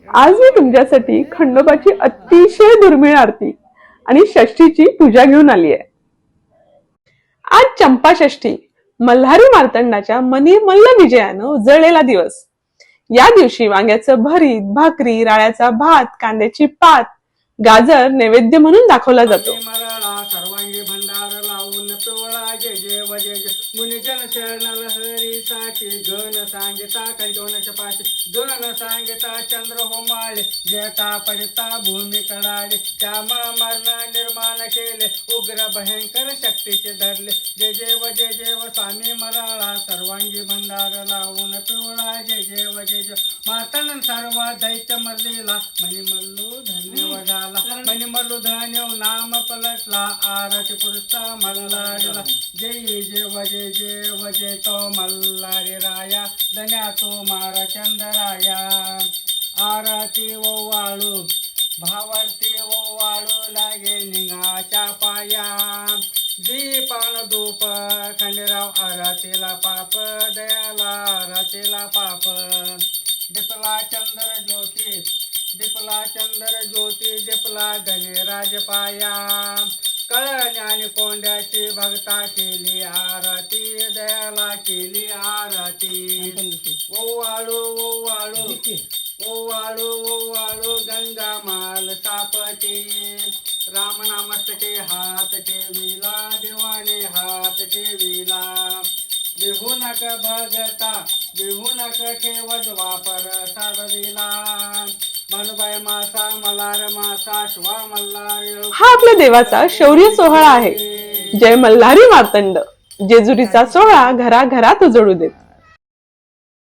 आज मी तुमच्यासाठी खंडोबाची अतिशय दुर्मिळ आरती आणि षष्ठीची पूजा घेऊन आली आहे। आज चंपा षष्ठी, मल्हारी मार्तंडाच्या मनी मल्ल विजयानं उजळलेला दिवस। या दिवशी वांग्याचं भरीत, भाकरी, राळ्याचा भात, कांद्याची पात, गाजर नैवेद्य म्हणून दाखवला जातो। सर्वांगी भंडार लावून पिवळा जय जय वजय जय मुनिजन शरण लहरीसाठी गण सांगिता कंटोनश पाशी दोन न सांगिता चंद्र हो माळे जेता पडिता भूमी कडाले श्यामा मरण निर्माण केले उग्र भयंकर शक्तीचे धरले जय जय वजय जय व स्वामी मराळा सर्वांगी भंडार लावून पिवळा जय जय वजय जय मातन सर्व दैत्य मरलेला मनी मल्लू धन्य वजाला मनी मल्लू धन्य नाम पलटला आरती पुरुषा मल्हारीला जय जय वजय तो मल्हारी राया धन्या तो मारा चंद्राया आरती ओवाळू भावार्थी ओवाळू लागे निघाच्या पाया दीपान धूप खंडेराव आरतीला पाप दयाला आरतीला पाप दिपला चंद्र ज्योती दिपला गणेराज पाया कळण आणि कोंड्याची भक्ता केली आरती दयाला केली आरती ओवाळू ओवाळू ओवाळू ओवाळू गंगा माल सापटी राम नामस्तके हात ठेविला देवाने हात ठेविला देहू नक भगता देहू नक ठेवज वापर साधविला मनुबाई मासा मल्हार मासा शिवा मल्हार हा आपल्या देवाचा शौर्य सोहळा आहे। जय मल्हारी मार्तंड, जेजुरीचा सोहळा घराघरात उजळू देत।